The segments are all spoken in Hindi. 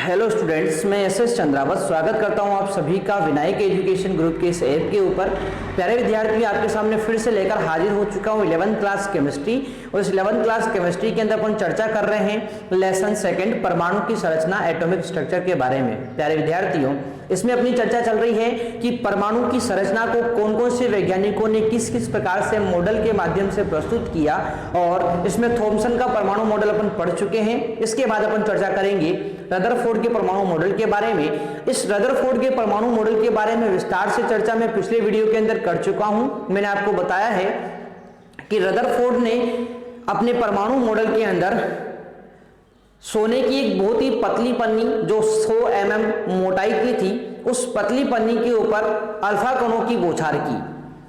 हेलो स्टूडेंट्स, मैं एस चंद्रावत स्वागत करता हूं आप सभी का विनायक एजुकेशन ग्रुप के इस ऐप के ऊपर। प्यारे विद्यार्थी, आपके सामने फिर से लेकर हाजिर हो चुका हूं 11th क्लास केमिस्ट्री। और इस 11th क्लास केमिस्ट्री के अंदर अपन चर्चा कर रहे हैं लेसन सेकंड परमाणु की संरचना एटॉमिक स्ट्रक्चर के बारे में। प्यारे विद्यार्थियों, इसमें अपनी चर्चा चल रही है कि परमाणु की संरचना को कौन कौन से वैज्ञानिकों ने किस किस प्रकार से मॉडल के माध्यम से प्रस्तुत किया, और इसमें थॉमसन का परमाणु मॉडल अपन पढ़ चुके हैं। इसके बाद अपन चर्चा करेंगे रदरफोर्ड के परमाणु मॉडल के बारे में। इस रदरफोर्ड के परमाणु मॉडल के बारे में विस्तार से चर्चा मैं पिछले वीडियो के अंदर कर चुका हूं। मैंने आपको बताया है कि रदरफोर्ड ने अपने परमाणु मॉडल के अंदर सोने की एक बहुत ही पतली पन्नी जो 100 mm मोटाई की थी, उस पतली पन्नी के ऊपर अल्फा कणों की बौछार की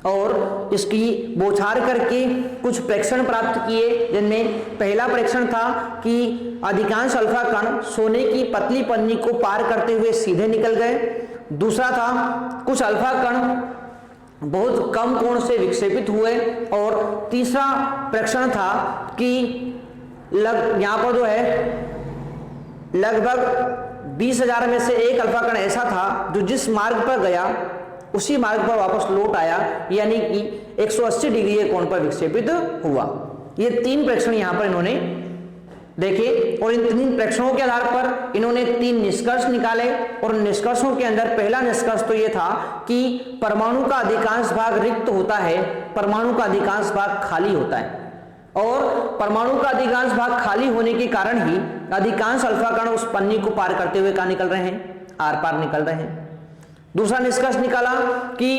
और इसकी बौछार करके कुछ प्रेक्षण प्राप्त किए, जिनमें पहला प्रेक्षण था कि अधिकांश अल्फा कण सोने की पतली पन्नी को पार करते हुए सीधे निकल गए। दूसरा था कुछ अल्फा कण बहुत कम कोण से विक्षेपित हुए। और तीसरा प्रेक्षण था कि यहाँ पर जो है लगभग 20,000 में से एक अल्फा कण ऐसा था जो जिस मार्ग पर गया उसी मार्ग पर वापस लौट आया, यानी कि 180 डिग्री के कोण पर विक्षेपित हुआ। ये 3 प्रेक्षण यहां पर इन्होंने देखे और इन 3 प्रेक्षणों के आधार पर इन्होंने 3 निष्कर्ष निकाले। और निष्कर्षों के अंदर पहला निष्कर्ष तो ये था कि परमाणु का अधिकांश भाग रिक्त होता है, परमाणु का अधिकांश भाग खाली होता है, और परमाणु का अधिकांश भाग खाली होने के कारण ही अधिकांश अल्फा कण उस पन्नी को पार करते हुए कहां निकल रहे हैं, आर पार निकल रहे हैं। दूसरा निष्कर्ष निकाला कि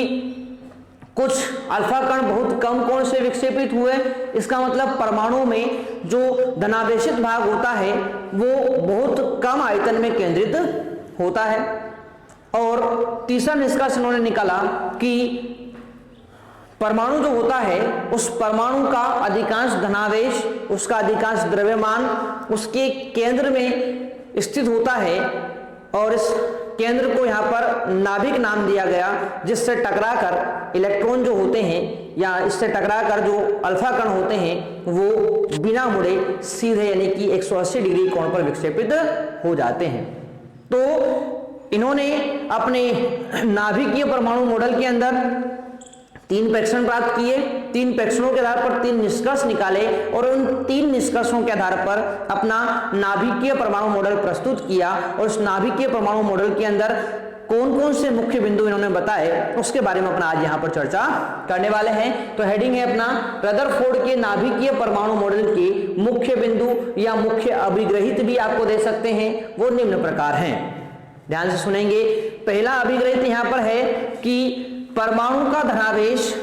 कुछ अल्फा कण बहुत कम कोण से विक्षेपित हुए। इसका मतलब परमाणु में जो धनावेशित भाग होता है वो बहुत कम आयतन में केंद्रित होता है। और तीसरा निष्कर्ष उन्होंने निकाला कि परमाणु जो होता है उस परमाणु का अधिकांश धनावेश, उसका अधिकांश द्रव्यमान उसके केंद्र में स्थित होता है, और इस केंद्र को यहां पर नाभिक नाम दिया गया, जिससे टकराकर इलेक्ट्रॉन जो होते हैं या इससे टकराकर जो अल्फा कण होते हैं वो बिना मुड़े सीधे यानी कि 180 डिग्री कोण पर विक्षेपित हो जाते हैं। तो इन्होंने अपने नाभिकीय परमाणु मॉडल के अंदर 3 प्रेक्षण प्राप्त किए, 3 प्रेक्षणों के आधार पर 3 निष्कर्ष निकाले और उन 3 निष्कर्षों के आधार पर अपना नाभिकीय परमाणु मॉडल प्रस्तुत किया। और उस नाभिकीय परमाणु मॉडल के अंदर कौन कौन से मुख्य बिंदु इन्होंने बताए उसके बारे में अपना आज यहां पर चर्चा करने वाले हैं। तो हेडिंग है अपना रदरफोर्ड के नाभिकीय परमाणु मॉडल के मुख्य बिंदु या मुख्य अभिग्रहित भी आपको दे सकते हैं, वो निम्न प्रकार हैं। ध्यान से सुनेंगे। पहला अभिग्रहित यहां पर है कि परमाणु का धनावेश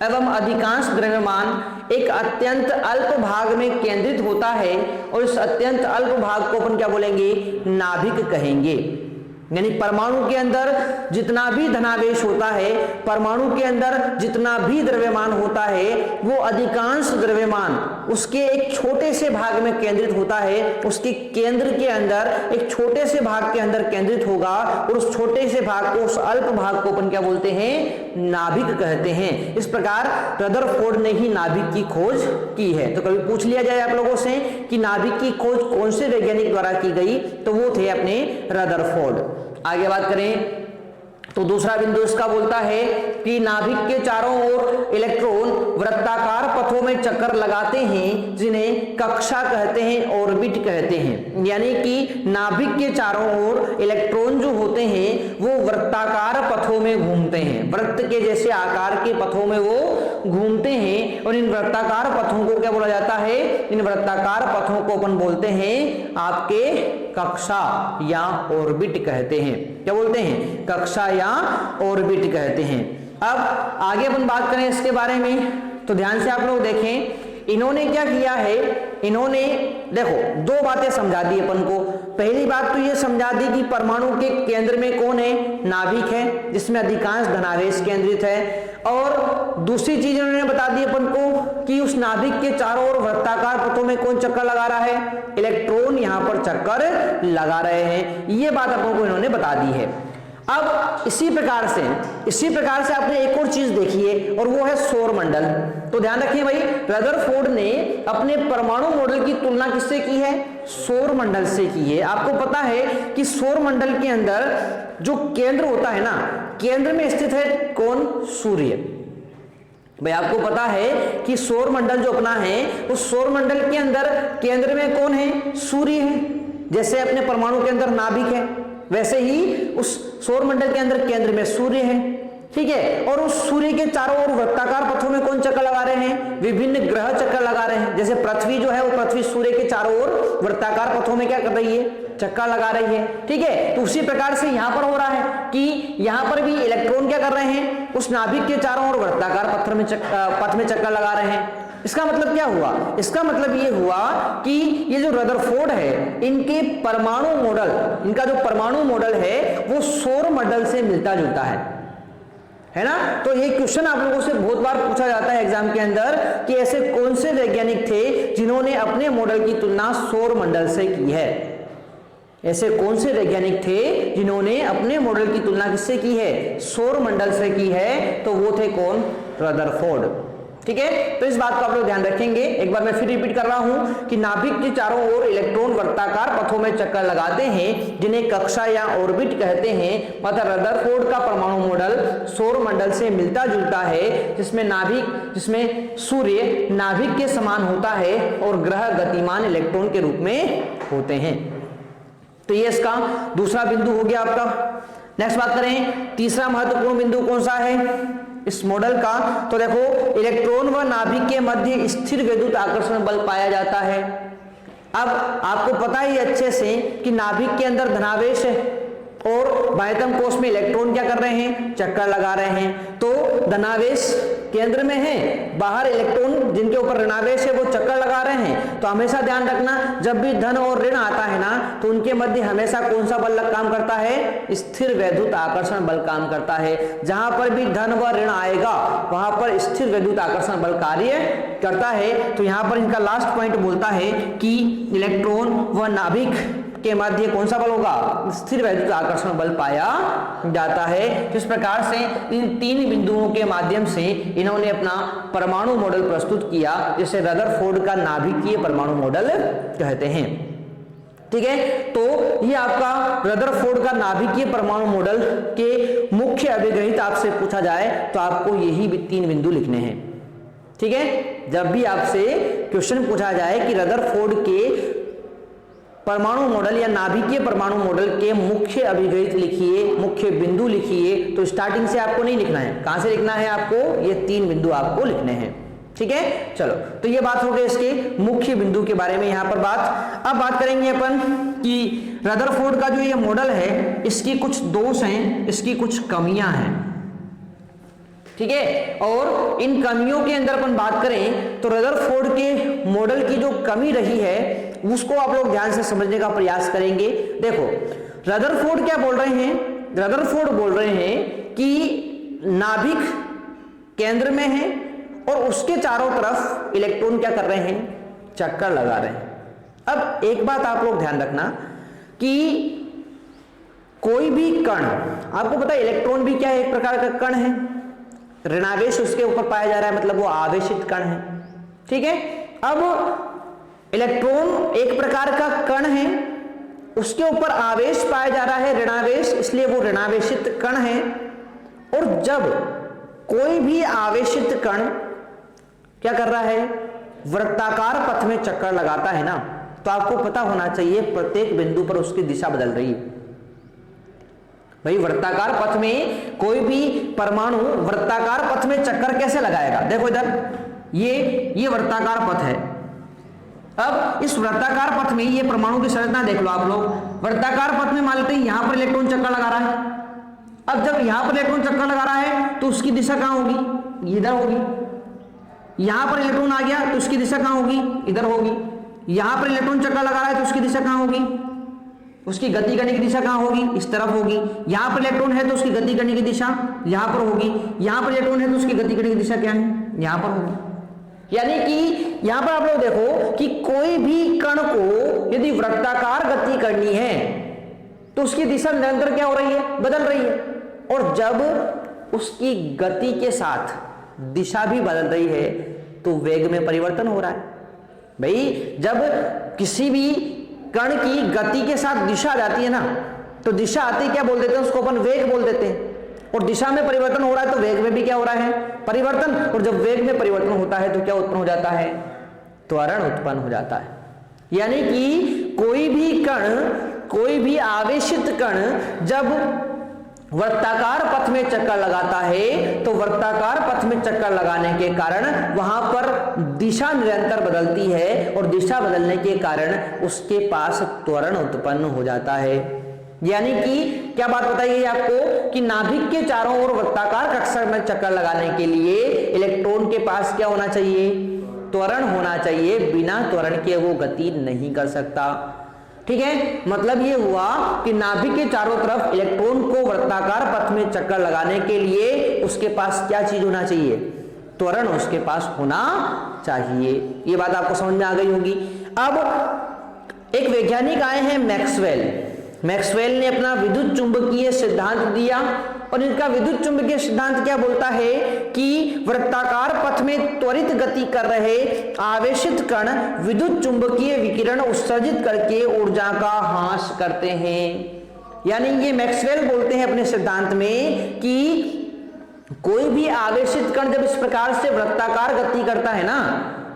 एवं अधिकांश द्रव्यमान एक अत्यंत अल्प भाग में केंद्रित होता है, और इस अत्यंत अल्प भाग को अपन क्या बोलेंगे, नाभिक कहेंगे। यानी परमाणु के अंदर जितना भी धनावेश होता है, परमाणु के अंदर जितना भी द्रव्यमान होता है, वो अधिकांश द्रव्यमान उसके एक छोटे से भाग में केंद्रित होता है, उसके केंद्र के अंदर एक छोटे से भाग के अंदर केंद्रित होगा, और उस छोटे से भाग को, उस अल्प भाग को अपन क्या बोलते हैं, नाभिक कहते हैं। इस प्रकार रदरफोर्ड ने ही नाभिक की खोज की है। तो कभी पूछ लिया जाए आप लोगों से कि नाभिक की खोज कौन से वैज्ञानिक द्वारा की गई, तो वो थे अपने रदरफोर्ड। आगे बात करें तो दूसरा बिंदु इसका बोलता है कि नाभिक के चारों ओर इलेक्ट्रॉन वृत्ताकार पथों में चक्कर लगाते हैं, जिन्हें कक्षा कहते हैं, ऑर्बिट कहते हैं। यानी कि नाभिक के चारों ओर इलेक्ट्रॉन जो होते हैं वो वृत्ताकार पथों में घूमते हैं, वृत्त के जैसे आकार के पथों में वो घूमते हैं। और इन वृत्ताकार पथों को क्या बोला जाता है, इन वृत्ताकार पथों को अपन बोलते हैं आपके कक्षा या ऑर्बिट कहते हैं। क्या बोलते हैं, कक्षा या ऑर्बिट कहते हैं। अब आगे अपन बात करें इसके बारे में, तो ध्यान से आप लोग देखें इन्होंने क्या किया है। इन्होंने देखो 2 बातें समझा दी अपन को। पहली बात तो ये समझा दी कि परमाणु के केंद्र में कौन है, नाभिक है, जिसमें अधिकांश धनावेश केंद्रित है। और दूसरी चीज इन्होंने बता दी अपन को कि उस नाभिक के चारों ओर वृत्ताकार पथों में कौन चक्कर लगा रहा है, इलेक्ट्रॉन यहां पर चक्कर लगा रहे हैं। ये बात अपन को इन्होंने बता दी है। अब इसी प्रकार से इसी प्रकार से आपने एक और चीज देखी है और वो है सौर मंडल। तो ध्यान रखिए भाई, रदरफोर्ड ने अपने परमाणु मॉडल की तुलना किससे की है? सौर मंडल से की है। आपको पता है कि सौर मंडल के अंदर जो केंद्र होता है ना, केंद्र में स्थित है कौन? सूर्य। भाई आपको पता है कि सौर मंडल जो अपना है, उस सौर मंडल के अंदर केंद्र में कौन है? सूर्य है। जैसे अपने परमाणु के अंदर नाभिक है, वैसे ही उस सौर मंडल के अंदर केंद्र में सूर्य है, ठीक है। और उस सूर्य के चारों ओर वृत्ताकार पथों में कौन चक्कर लगा रहे हैं? विभिन्न ग्रह चक्कर लगा रहे हैं। जैसे पृथ्वी जो है, वो पृथ्वी सूर्य के चारों ओर वृत्ताकार पथों में क्या कर रही है? चक्कर लगा रही है, ठीक है। तो उसी प्रकार से यहां पर हो रहा है कि यहां पर भी इलेक्ट्रॉन क्या कर रहे हैं? उस नाभिक के चारों ओर वृत्ताकार पथ में चक्कर लगा रहे हैं। इसका मतलब क्या हुआ? इसका मतलब ये हुआ कि ये जो रदरफोर्ड है, इनके परमाणु मॉडल, इनका जो परमाणु मॉडल है वो सौर मंडल से मिलता जुलता है ना। तो ये क्वेश्चन आप लोगों से बहुत बार पूछा जाता है एग्जाम के अंदर कि ऐसे कौन से वैज्ञानिक थे जिन्होंने अपने मॉडल की तुलना सौर मंडल से की है? ऐसे कौन से वैज्ञानिक थे जिन्होंने अपने मॉडल की तुलना किससे की है? सौर मंडल से की है। तो वो थे कौन? रदरफोर्ड, ठीक है। तो इस बात को आप लोग ध्यान रखेंगे। एक बार मैं फिर रिपीट कर रहा हूं कि नाभिक के चारों ओर इलेक्ट्रॉन वृत्ताकार पथों में चक्कर लगाते हैं, जिन्हें कक्षा या ऑर्बिट कहते हैं। मतलब रदरफोर्ड का परमाणु मॉडल सौर मंडल से मिलता जुलता है, जिसमें सूर्य नाभिक के समान होता है और ग्रह गतिमान इलेक्ट्रॉन के रूप में होते हैं। तो ये इसका दूसरा बिंदु हो गया आपका। नेक्स्ट बात करें, तीसरा महत्वपूर्ण बिंदु कौन सा है इस मॉडल का? तो देखो, इलेक्ट्रॉन व नाभिक के मध्य स्थिर विद्युत आकर्षण बल पाया जाता है। अब आपको पता ही अच्छे से कि नाभिक के अंदर धनावेश है और बाह्यतम कोश में इलेक्ट्रॉन क्या कर रहे हैं? चक्कर लगा रहे हैं। तो धनावेश केंद्र में है, बाहर इलेक्ट्रॉन जिनके ऊपर ऋणावेश है वो चक्कर लगा रहे हैं। तो हमेशा ध्यान रखना, जब भी धन और ऋण आता है ना, तो उनके मध्य हमेशा कौन सा बल काम करता है? स्थिर वैद्युत आकर्षण बल काम करता है। जहां पर भी धन व ऋण आएगा वहां पर स्थिर वैद्युत आकर्षण बल कार्य करता है। तो यहां पर इनका लास्ट पॉइंट बोलता है कि इलेक्ट्रॉन व नाभिक के मध्य कौन सा बल होगा? स्थिर वैद्युत आकर्षण बल पाया जाता है। इस प्रकार से इन तीन बिंदुओं के माध्यम से इन्होंने अपना परमाणु मॉडल प्रस्तुत किया, जिसे रदरफोर्ड का नाभिकीय परमाणु मॉडल कहते हैं, ठीक है। तो ये आपका रदरफोर्ड का नाभिकीय परमाणु मॉडल के मुख्य अभिगणित आपसे पूछा जाए तो आपको यही तीन बिंदु लिखने हैं, ठीक है। जब भी आपसे क्वेश्चन पूछा जाए कि रदरफोर्ड के परमाणु मॉडल या नाभिकीय परमाणु मॉडल के मुख्य अभिगणित लिखिए, मुख्य बिंदु लिखिए, तो स्टार्टिंग से आपको नहीं लिखना है। कहां से लिखना है आपको? ये तीन बिंदु आपको लिखने हैं, ठीक है। चलो, तो ये बात हो गई इसके मुख्य बिंदु के बारे में यहां पर बात। अब बात करेंगे अपन कि रदरफोर्ड का जो ये मॉडल है, इसकी कुछ दोष हैं, इसकी कुछ कमियां हैं, ठीक है। और इन कमियों के अंदर अपन बात करें तो रदरफोर्ड के मॉडल की जो कमी रही है उसको आप लोग ध्यान से समझने का प्रयास करेंगे। देखो, रदरफोर्ड क्या बोल रहे हैं? रदरफोर्ड बोल रहे हैं कि नाभिक केंद्र में है और उसके चारों तरफ इलेक्ट्रॉन क्या कर रहे हैं? चक्कर लगा रहे हैं। अब एक बात आप लोग ध्यान रखना कि कोई भी कण, आपको पता है इलेक्ट्रॉन भी क्या है? एक प्रकार का कण है, ऋणावेश उसके ऊपर पाया जा रहा है, मतलब वो आवेशित कण है, ठीक है। अब इलेक्ट्रॉन एक प्रकार का कण है, उसके ऊपर आवेश पाया जा रहा है, ऋणावेश, इसलिए वो ऋणावेशित कण है। और जब कोई भी आवेशित कण क्या कर रहा है? वृत्ताकार पथ में चक्कर लगाता है ना, तो आपको पता होना चाहिए प्रत्येक बिंदु पर उसकी दिशा बदल रही है। भाई वृत्ताकार पथ में कोई भी परमाणु वृत्ताकार पथ में चक्कर कैसे लगाएगा? देखो इधर ये वृत्ताकार पथ है। अब इस वृत्ताकार पथ में ये परमाणु की संरचना देख लो आप लोग। वृत्ताकार पथ में मान लेते हैं यहां पर इलेक्ट्रॉन चक्कर लगा रहा है। अब जब यहां पर इलेक्ट्रॉन चक्कर लगा रहा है तो उसकी दिशा कहां होगी? इधर होगी। यहां पर इलेक्ट्रॉन आ गया तो उसकी दिशा कहां होगी? इधर होगी। यहां पर इलेक्ट्रॉन चक्कर लगा रहा है तो उसकी दिशा कहां होगी? उसकी गति करने की दिशा कहां होगी? इस तरफ होगी। यहां पर इलेक्ट्रॉन है तो उसकी गति करने की दिशा यहां पर होगी। यहां पर इलेक्ट्रॉन है तो उसकी गति करने की दिशा क्या है? यहां पर होगी। यानी कि यहां पर आप लोग देखो कि कोई भी कण को यदि वृत्ताकार गति करनी है तो उसकी दिशा निरंतर क्या हो रही है? बदल रही है। और जब उसकी गति के साथ दिशा भी बदल रही है तो वेग में परिवर्तन हो रहा है। भाई जब किसी भी कण की गति के साथ दिशा आ जाती है ना, तो दिशा आती क्या बोल देते हैं, उसको अपन वेग बोल देते हैं। और दिशा में परिवर्तन हो रहा है तो वेग में भी क्या हो रहा है, परिवर्तन। और जब वेग में परिवर्तन होता है तो क्या उत्पन्न हो जाता है, त्वरण उत्पन्न हो जाता है। यानी कि कोई भी कण, कोई भी आवेशित कण जब वृत्ताकार पथ में चक्कर लगाता है तो वृत्ताकार पथ में चक्कर लगाने के कारण वहां पर दिशा निरंतर बदलती है और दिशा बदलने के कारण उसके पास त्वरण उत्पन्न हो जाता है। यानी कि क्या बात बताई गई आपको कि नाभिक के चारों ओर वृत्ताकार कक्षा में चक्कर लगाने के लिए इलेक्ट्रॉन के पास क्या होना चाहिए, त्वरण होना चाहिए। बिना त्वरण के वो गति नहीं कर सकता। ठीक है, मतलब ये हुआ कि नाभिक के चारों तरफ इलेक्ट्रॉन को वृत्ताकार पथ में चक्कर लगाने के लिए उसके पास क्या चीज होना चाहिए, त्वरण उसके पास होना चाहिए। ये बात आपको समझ में आ गई होगी। अब एक वैज्ञानिक आए हैं मैक्सवेल। मैक्सवेल ने अपना विद्युत चुंबकीय सिद्धांत दिया और इनका विद्युत चुंबकीय सिद्धांत क्या बोलता है कि वृत्ताकार पथ में त्वरित गति कर रहे आवेशित कण विद्युत चुंबकीय विकिरण उत्सर्जित करके ऊर्जा का ह्रास करते हैं। यानी ये मैक्सवेल बोलते हैं अपने सिद्धांत में कि कोई भी आवेशित कण जब इस प्रकार से वृत्ताकार गति करता है ना,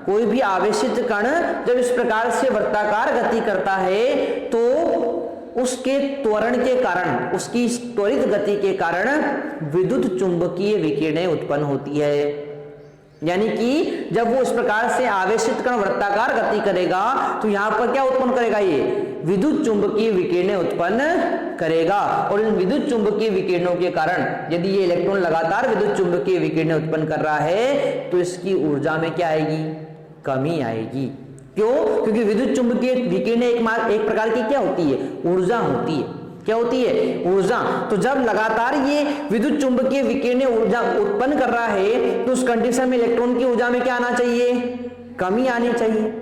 कोई भी आवेशित कण जब इस प्रकार से वृत्ताकार गति करता है तो उसके त्वरण के कारण, उसकी त्वरित गति के कारण विद्युत चुंबकीय विकिरणें उत्पन्न होती है। यानी कि जब वो इस प्रकार से आवेशित कण वृत्ताकार गति करेगा तो यहां पर क्या उत्पन्न करेगा, ये विद्युत चुंबकीय विकिरणें उत्पन्न करेगा। और इन विद्युत चुंबकीय विकिरणों के कारण यदि ये इलेक्ट्रॉन लगातार विद्युत चुंबकीय विकिरणें उत्पन्न कर रहा है तो इसकी ऊर्जा में क्या आएगी, कमी आएगी। क्यों? क्योंकि विद्युत चुंबकीय विकिरणें एक प्रकार की क्या होती है, ऊर्जा होती है। क्या होती है, ऊर्जा। तो जब लगातार ये विद्युत चुंबकीय विकिरणें ऊर्जा उत्पन्न कर रहा है तो उस कंडीशन में इलेक्ट्रॉन की ऊर्जा में क्या आना चाहिए, कमी आनी चाहिए।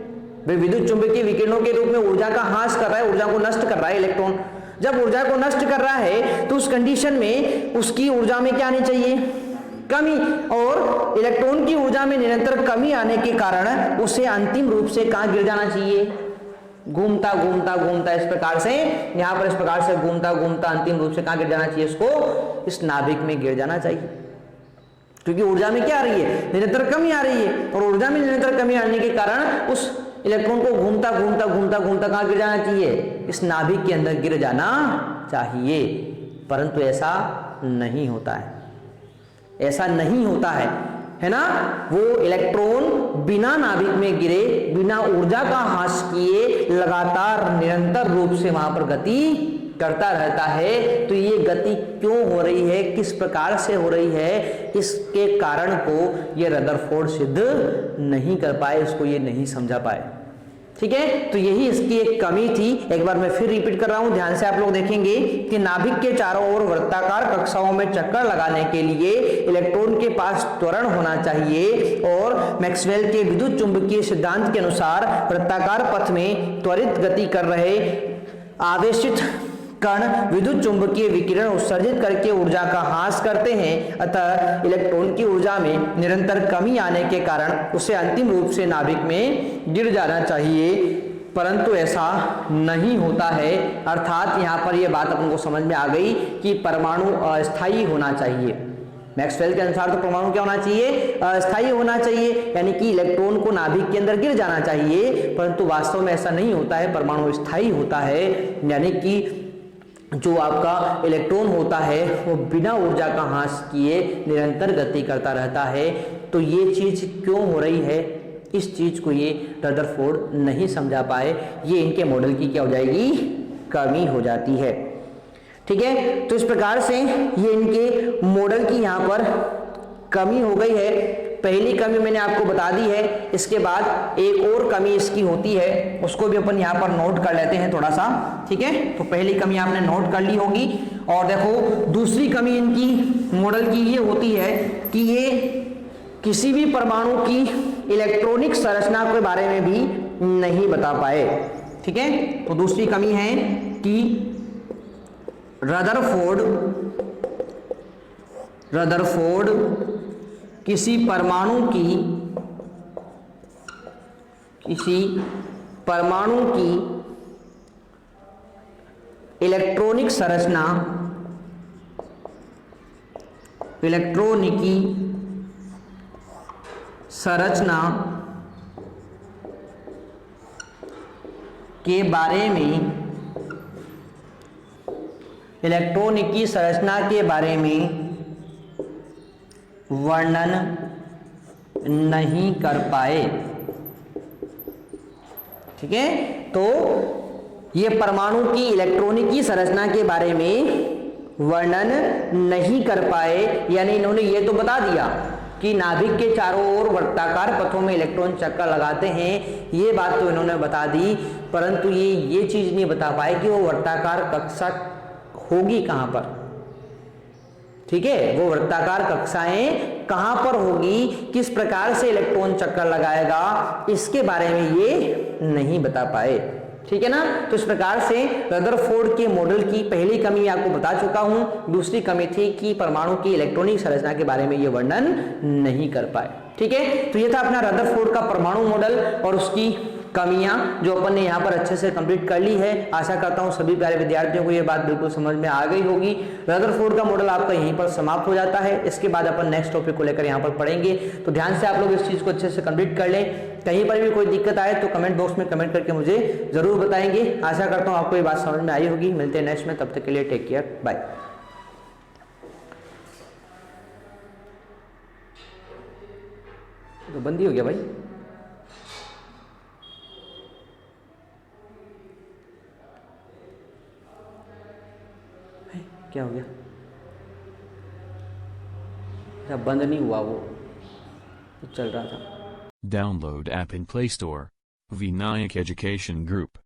विद्युत चुंबकीय विकिरणों के रूप में ऊर्जा का ह्रास कर रहा है, ऊर्जा को नष्ट कर रहा है इलेक्ट्रॉन। जब ऊर्जा को नष्ट कर रहा है तो उस कंडीशन में उसकी ऊर्जा में क्या आनी चाहिए, कमी। और इलेक्ट्रॉन की ऊर्जा में निरंतर कमी आने के कारण उसे अंतिम रूप से कहां गिर जाना चाहिए, घूमता घूमता घूमता इस प्रकार से, यहां पर इस प्रकार से घूमता घूमता अंतिम रूप से कहां गिर जाना चाहिए, इसको इस नाभिक में गिर जाना चाहिए। क्योंकि ऊर्जा में क्या आ रही है, निरंतर कमी आ रही है। और ऊर्जा में निरंतर कमी आने के कारण उस इलेक्ट्रॉन को घूमता घूमता घूमता घूमता कहां गिर जाना चाहिए, इस नाभिक के अंदर गिर जाना चाहिए। परंतु ऐसा नहीं होता है, ऐसा नहीं होता है ना। वो इलेक्ट्रॉन बिना नाभिक में गिरे, बिना ऊर्जा का ह्रास किए लगातार निरंतर रूप से वहां पर गति करता रहता है। तो ये गति क्यों हो रही है, किस प्रकार से हो रही है, इसके कारण को ये रदरफोर्ड सिद्ध नहीं कर पाए, इसको ये नहीं समझा पाए। ठीक है, तो यही इसकी एक कमी थी। एक बार मैं फिर रिपीट कर रहा हूं, ध्यान से आप लोग देखेंगे कि नाभिक के चारों ओर वृत्ताकार कक्षाओं में चक्कर लगाने के लिए इलेक्ट्रॉन के पास त्वरण होना चाहिए। और मैक्सवेल के विद्युत चुंबकीय सिद्धांत के अनुसार वृत्ताकार पथ में त्वरित गति कर रहे आवेशित कण विद्युत चुंबकीय विकिरण उत्सर्जित करके ऊर्जा का ह्रास करते हैं। अतः इलेक्ट्रॉन की ऊर्जा में निरंतर कमी आने के कारण उसे अंतिम रूप से नाभिक में गिर जाना चाहिए, परंतु ऐसा नहीं होता है। अर्थात यहाँ पर यह बात अपन को समझ में आ गई कि परमाणु अस्थायी होना चाहिए। मैक्सवेल के अनुसार तो परमाणु क्या होना चाहिए, अस्थायी होना चाहिए, यानी कि इलेक्ट्रॉन को नाभिक के अंदर गिर जाना चाहिए। परंतु वास्तव में ऐसा नहीं होता है, परमाणु स्थायी होता है। यानी कि जो आपका इलेक्ट्रॉन होता है वो बिना ऊर्जा का ह्रास किए निरंतर गति करता रहता है। तो ये चीज क्यों हो रही है, इस चीज को ये रदरफोर्ड नहीं समझा पाए। ये इनके मॉडल की क्या हो जाएगी, कमी हो जाती है। ठीक है, तो इस प्रकार से ये इनके मॉडल की यहाँ पर कमी हो गई है। पहली कमी मैंने आपको बता दी है। इसके बाद एक और कमी इसकी होती है, उसको भी अपन यहाँ पर नोट कर लेते हैं थोड़ा सा। ठीक है, तो पहली कमी आपने नोट कर ली होगी। और देखो दूसरी कमी इनकी मॉडल की ये होती है कि ये किसी भी परमाणु की इलेक्ट्रॉनिक संरचना के बारे में भी नहीं बता पाए। ठीक है, तो दूसरी कमी है कि रदरफोर्ड रदरफोर्ड किसी परमाणु की इलेक्ट्रॉनिकी संरचना के बारे में वर्णन नहीं कर पाए। ठीक है, तो ये परमाणु की इलेक्ट्रॉनिकी संरचना के बारे में वर्णन नहीं कर पाए, यानी इन्होंने ये तो बता दिया कि नाभिक के चारों ओर वर्ताकार पथों में इलेक्ट्रॉन चक्कर लगाते हैं, ये बात तो इन्होंने बता दी, परंतु ये चीज नहीं बता पाए कि वो वर्ताकार कक्षा होगी कहां पर। ठीक है, वो वर्ताकार कक्षाएं कहां पर होगी, किस प्रकार से इलेक्ट्रॉन चक्कर लगाएगा, इसके बारे में ये नहीं बता पाए। ठीक है ना, तो इस प्रकार से रदरफोर्ड के मॉडल की पहली कमी आपको बता चुका हूं। दूसरी कमी थी कि परमाणु की इलेक्ट्रॉनिक संरचना के बारे में ये वर्णन नहीं कर पाए। ठीक है, तो ये था अपना रदरफोर्ड का परमाणु मॉडल और उसकी कमियां जो अपन ने यहाँ पर अच्छे से कंप्लीट कर ली है। आशा करता हूँ सभी प्यारे विद्यार्थियों को ये बात बिल्कुल समझ में आ गई होगी। रदरफोर्ड का मॉडल आपका यहीं पर समाप्त हो जाता है। इसके बाद अपन नेक्स्ट टॉपिक को लेकर यहाँ पर पढ़ेंगे, तो ध्यान से आप लोग इस चीज को अच्छे से कंप्लीट कर लें। कहीं पर भी कोई दिक्कत आए तो कमेंट बॉक्स में कमेंट करके मुझे जरूर बताएंगे। आशा करता हूँ आपको ये बात समझ में आई होगी। मिलते हैं नेक्स्ट में, तब तक के लिए टेक केयर, बाय। तो बंद ही हो गया भाई। क्या हो गया? जब बंद नहीं हुआ वो तो चल रहा था। Download app in Play Store. Vinayak Education Group.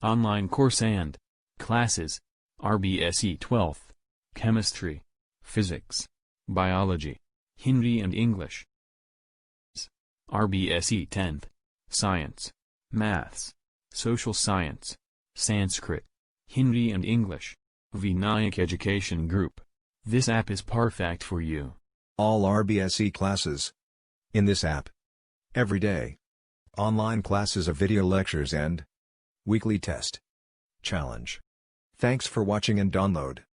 Online course and classes. RBSE 12th. Chemistry. Physics. Biology. Hindi and English. RBSE 10th. Science. Maths. Social Science. Sanskrit. Hindi and English. Vinayak Education Group. This app is perfect for you. All RBSE classes. In this app. Every day. Online classes of video lectures and weekly test. Challenge. Thanks for watching and download.